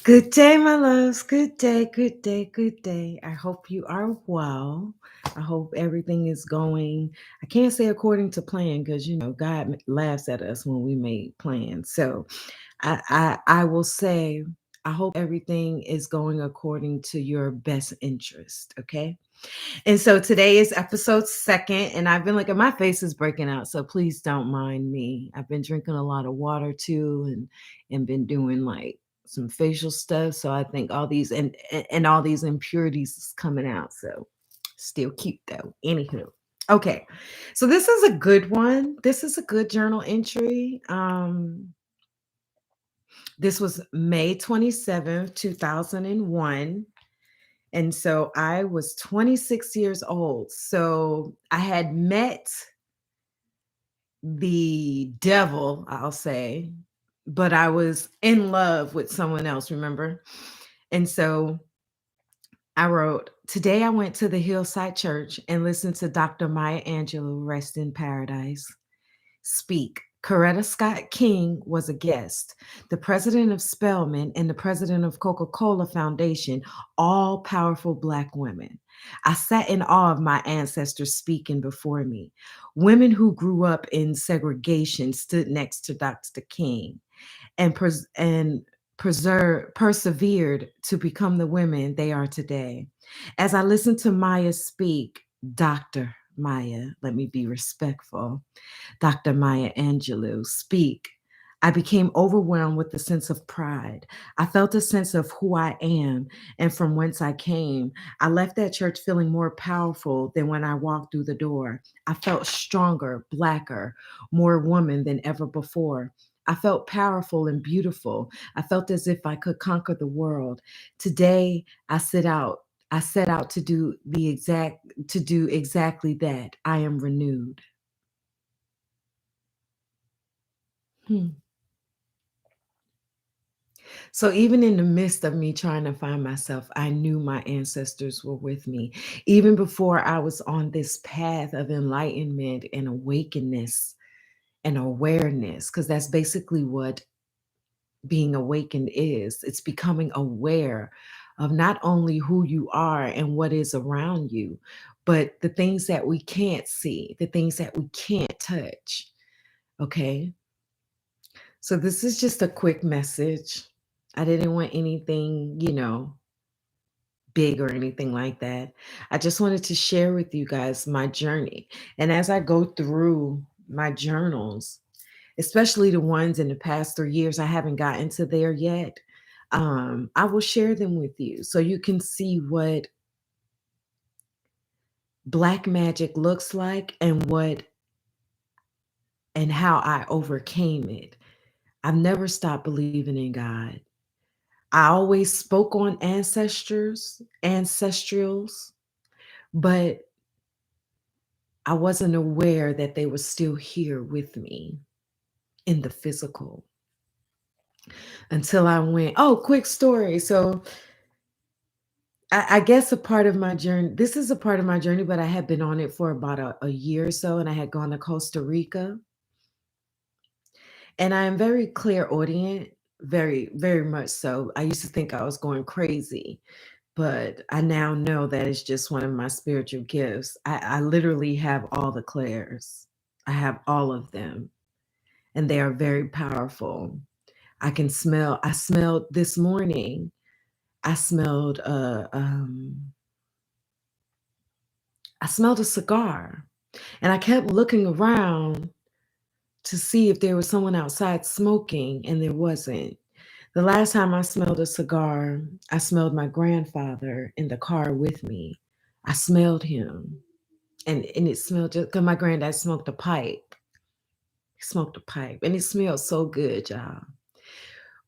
Good day, my loves. Good day, good day, good day. I hope you are well. I hope everything is going. I can't say according to plan because God laughs at us when we make plans. So I will say I hope everything is going according to your best interest. Okay. And so today is episode second, and I've been like, my face is breaking out, so please don't mind me. I've been drinking a lot of water too, and been doing like some facial stuff. So I think all these and all these impurities is coming out. So still cute though. Anywho. Okay. So this is a good one. This is a good journal entry. This was May 27th, 2001. And so I was 26 years old. So I had met the devil, I'll say, but I was in love with someone else, remember? And so I wrote, today I went to the Hillside Church and listened to Dr. Maya Angelou, rest in paradise, speak. Coretta Scott King was a guest. The president of Spelman and the president of Coca-Cola Foundation, all powerful Black women. I sat in awe of my ancestors speaking before me. Women who grew up in segregation stood next to Dr. King and persevered to become the women they are today. As I listened to Maya speak, Dr. Maya, let me be respectful, Dr. Maya Angelou, speak, I became overwhelmed with a sense of pride. I felt a sense of who I am and from whence I came. I left that church feeling more powerful than when I walked through the door. I felt stronger, blacker, more woman than ever before. I felt powerful and beautiful. I felt as if I could conquer the world. Today, I set out to do exactly that. I am renewed. Hmm. So even in the midst of me trying to find myself, I knew my ancestors were with me. Even before I was on this path of enlightenment and awakeness and awareness, because that's basically what being awakened is. It's becoming aware of not only who you are and what is around you, but the things that we can't see, the things that we can't touch. Okay. So this is just a quick message. I didn't want anything, big or anything like that. I just wanted to share with you guys my journey. And as I go through my journals, especially the ones in the past 3 years, I haven't gotten to there yet. I will share them with you so you can see what black magic looks like and how I overcame it. I've never stopped believing in God. I always spoke on ancestrals, but I wasn't aware that they were still here with me in the physical until I went, oh, quick story. So I guess a part of my journey, this is a part of my journey, but I had been on it for about a year or so, and I had gone to Costa Rica. And I am very clairaudient, very, very much so. I used to think I was going crazy, but I now know that it's just one of my spiritual gifts. I literally have all the clairs. I have all of them, and they are very powerful. I smelled this morning, I smelled I smelled a cigar. And I kept looking around to see if there was someone outside smoking, and there wasn't. The last time I smelled a cigar, I smelled my grandfather in the car with me. I smelled him. And it smelled just because my granddad smoked a pipe. He smoked a pipe. And it smelled so good, y'all.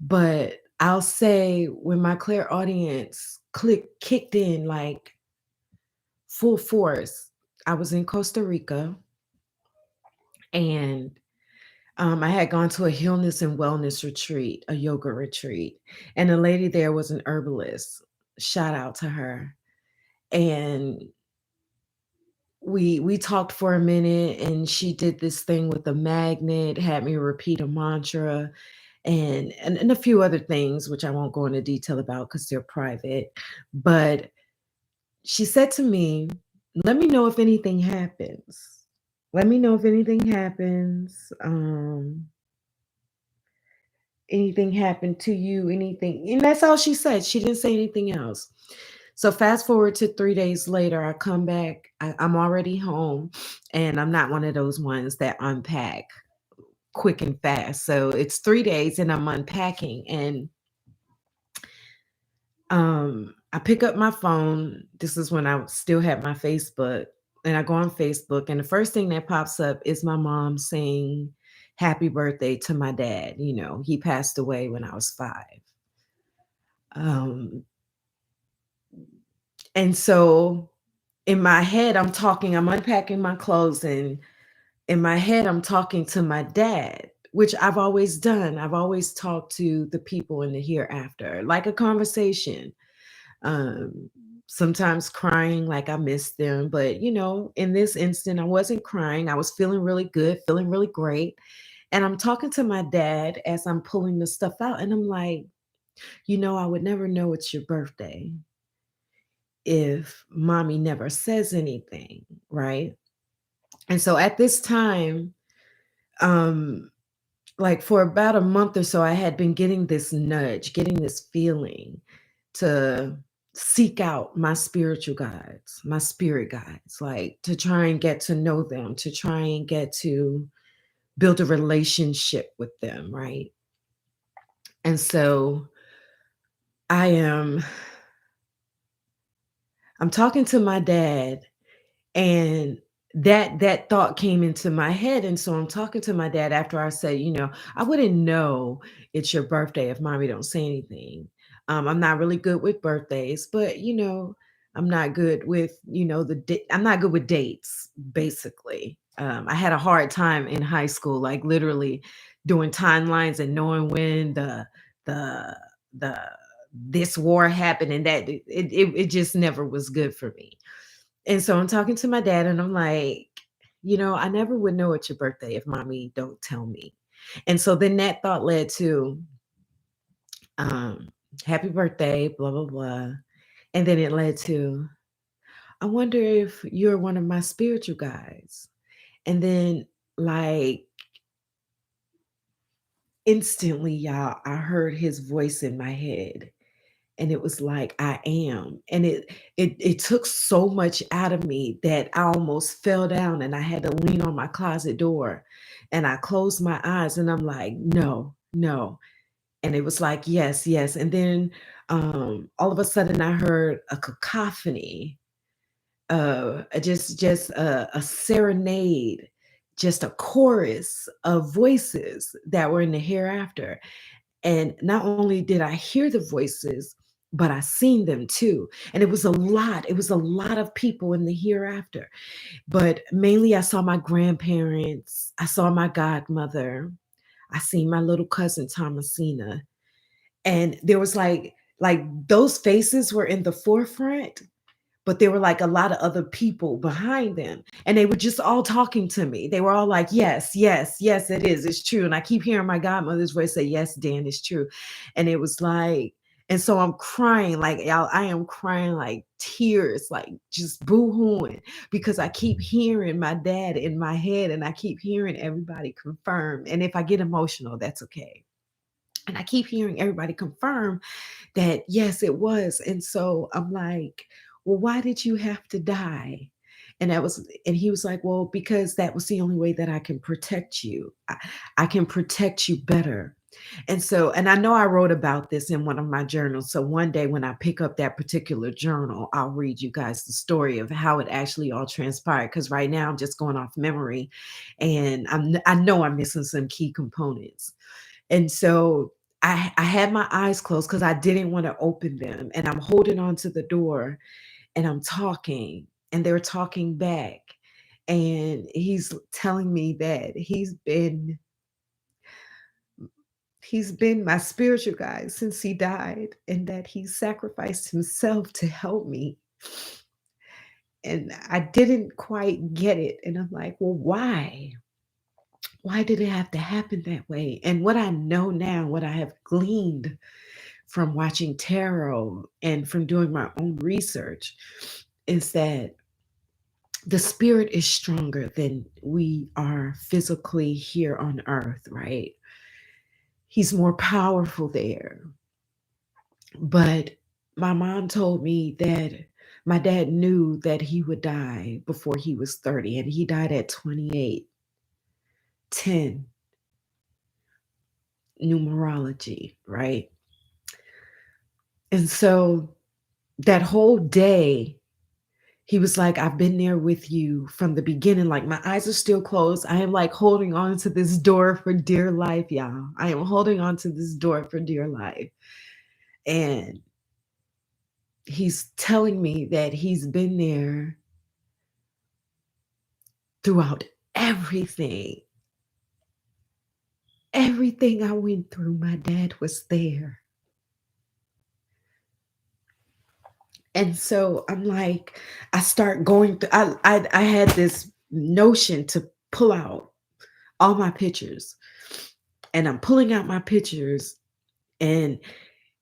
But I'll say when my clairaudience kicked in like full force, I was in Costa Rica, and I had gone to a healness and wellness retreat, a yoga retreat, and the lady there was an herbalist. Shout out to her. And we talked for a minute, and she did this thing with the magnet, had me repeat a mantra, and a few other things which I won't go into detail about because they're private. But she said to me, "Let me know if anything happens. Let me know if anything happens. Anything happened to you, anything." And that's all she said. She didn't say anything else. So fast forward to 3 days later, I come back. I'm already home, and I'm not one of those ones that unpack quick and fast. So it's 3 days, and I'm unpacking, and I pick up my phone. This is when I still had my Facebook, and I go on Facebook, and the first thing that pops up is my mom saying happy birthday to my dad. He passed away when I was 5. Um, and so in my head, I'm unpacking my clothes, and in my head, I'm talking to my dad, which I've always done. I've always talked to the people in the hereafter, like a conversation. Um, Sometimes crying, like I miss them. But, in this instant, I wasn't crying. I was feeling really good, feeling really great. And I'm talking to my dad as I'm pulling the stuff out. And I'm like, I would never know it's your birthday if mommy never says anything. Right. And so at this time, um, like for about a month or so, I had been getting this nudge, getting this feeling to seek out my spiritual guides, my spirit guides, like to try and get to know them, to try and get to build a relationship with them, right? And so I am I'm talking to my dad, and that thought came into my head. And so I'm talking to my dad after I said, I wouldn't know it's your birthday if mommy don't say anything. I'm not really good with birthdays, but I'm not good with I'm not good with dates, basically. I had a hard time in high school, like literally doing timelines and knowing when the the this war happened, and that it just never was good for me. And so I'm talking to my dad, and I'm like, I never would know it's your birthday if mommy don't tell me. And so then that thought led to um happy birthday, blah blah blah. And then it led to, I wonder if you're one of my spiritual guides. And then, like, instantly, y'all, I heard his voice in my head. And it was like, I am. And it took so much out of me that I almost fell down, and I had to lean on my closet door, and I closed my eyes, and I'm like, no, no. And it was like, yes, yes. And then all of a sudden I heard a cacophony, just a serenade, just a chorus of voices that were in the hereafter. And not only did I hear the voices, but I seen them too. And it was a lot. It was a lot of people in the hereafter. But mainly I saw my grandparents. I saw my godmother. I seen my little cousin Thomasina. And there was like those faces were in the forefront, but there were like a lot of other people behind them, and they were just all talking to me. They were all like, yes, yes, yes, it is, it's true. And I keep hearing my godmother's voice say, yes, Dan, it's true. And it was like, and so I'm crying, like, y'all, I am crying like tears, like just boo-hooing, because I keep hearing my dad in my head, and I keep hearing everybody confirm. And if I get emotional, that's okay. And I keep hearing everybody confirm that, yes, it was. And so I'm like, well, why did you have to die? And he was like, well, because that was the only way that I can protect you. I can protect you better. And so, and I know I wrote about this in one of my journals. So one day when I pick up that particular journal, I'll read you guys the story of how it actually all transpired. Because right now I'm just going off memory, and I know I'm missing some key components. And so I had my eyes closed because I didn't want to open them. And I'm holding on to the door, and I'm talking, and they're talking back. And he's telling me that he's been my spiritual guide since he died, and that he sacrificed himself to help me. And I didn't quite get it. And I'm like, well, why? Why did it have to happen that way? And what I know now, what I have gleaned from watching tarot and from doing my own research is that the spirit is stronger than we are physically here on earth, right? He's more powerful there. But my mom told me that my dad knew that he would die before he was 30, and he died at 28, 10, numerology, right? And so that whole day, he was like, I've been there with you from the beginning. Like, my eyes are still closed. I am like holding on to this door for dear life, y'all. I am holding on to this door for dear life. And he's telling me that he's been there throughout everything. Everything I went through, my dad was there. And so I'm like, I start going through, I had this notion to pull out all my pictures. And I'm pulling out my pictures, and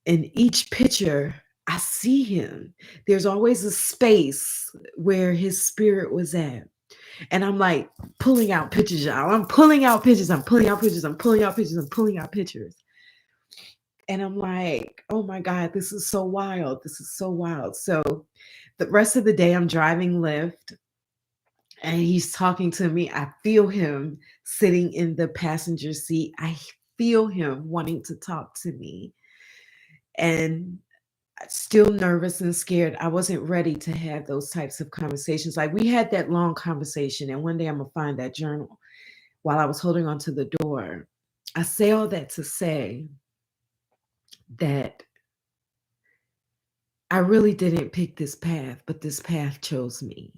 in each picture, I see him. There's always a space where his spirit was at. And I'm like pulling out pictures, y'all. I'm pulling out pictures. I'm pulling out pictures. I'm pulling out pictures. I'm pulling out pictures. And I'm like, oh my God, this is so wild. This is so wild. So the rest of the day, I'm driving Lyft, and he's talking to me. I feel him sitting in the passenger seat. I feel him wanting to talk to me. And still nervous and scared. I wasn't ready to have those types of conversations. Like, we had that long conversation, and one day I'm gonna find that journal while I was holding onto the door. I say all that to say that I really didn't pick this path, but this path chose me.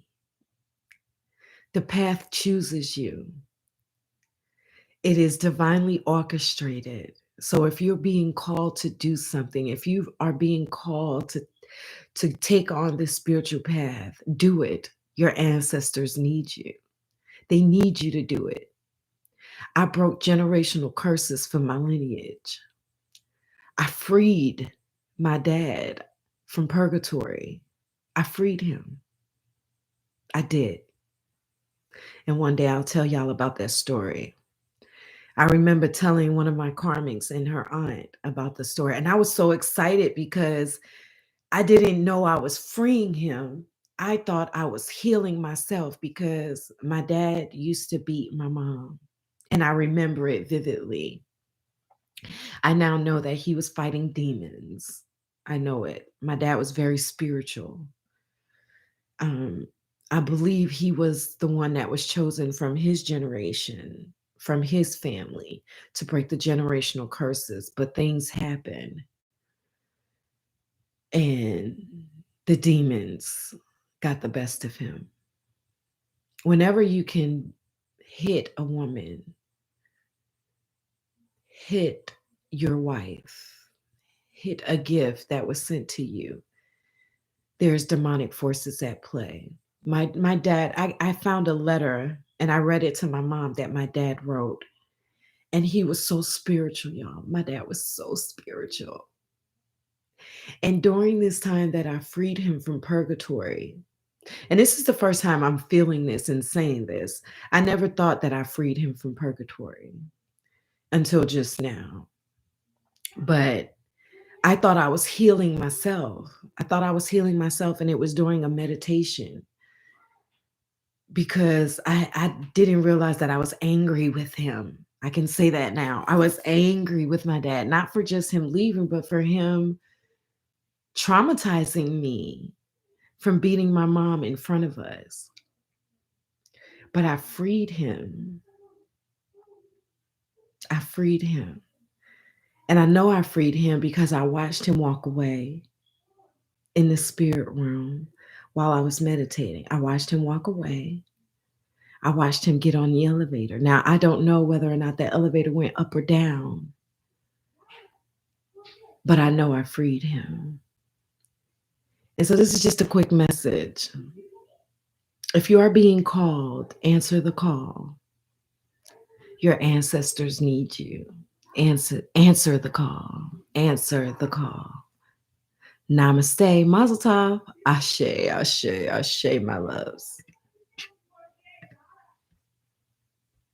The path chooses you. It is divinely orchestrated. So if you're being called to do something, if you are being called to take on this spiritual path, do it. Your ancestors need you. They need you to do it. I broke generational curses from my lineage. I freed my dad from purgatory. I freed him. I did. And one day I'll tell y'all about that story. I remember telling one of my karmics and her aunt about the story. And I was so excited because I didn't know I was freeing him. I thought I was healing myself because my dad used to beat my mom. And I remember it vividly. I now know that he was fighting demons. I know it. My dad was very spiritual. Um, I believe he was the one that was chosen from his generation, from his family, to break the generational curses. But things happen, and the demons got the best of him. Whenever you can hit a woman, hit your wife, hit a gift that was sent to you, there's demonic forces at play. My dad, I found a letter and I read it to my mom that my dad wrote. And he was so spiritual, y'all. My dad was so spiritual. And during this time that I freed him from purgatory, and this is the first time I'm feeling this and saying this, I never thought that I freed him from purgatory until just now. But I thought I was healing myself. I thought I was healing myself, and it was during a meditation because I didn't realize that I was angry with him. I can say that now. I was angry with my dad, not for just him leaving, but for him traumatizing me from beating my mom in front of us. But I freed him. I freed him. And I know I freed him because I watched him walk away in the spirit room while I was meditating. I watched him walk away. I watched him get on the elevator. Now, I don't know whether or not that elevator went up or down, but I know I freed him. And so this is just a quick message. If you are being called, answer the call. Your ancestors need you. Answer the call. Answer the call. Namaste, Mazel Tov, Ashe, Ashe, Ashe, my loves.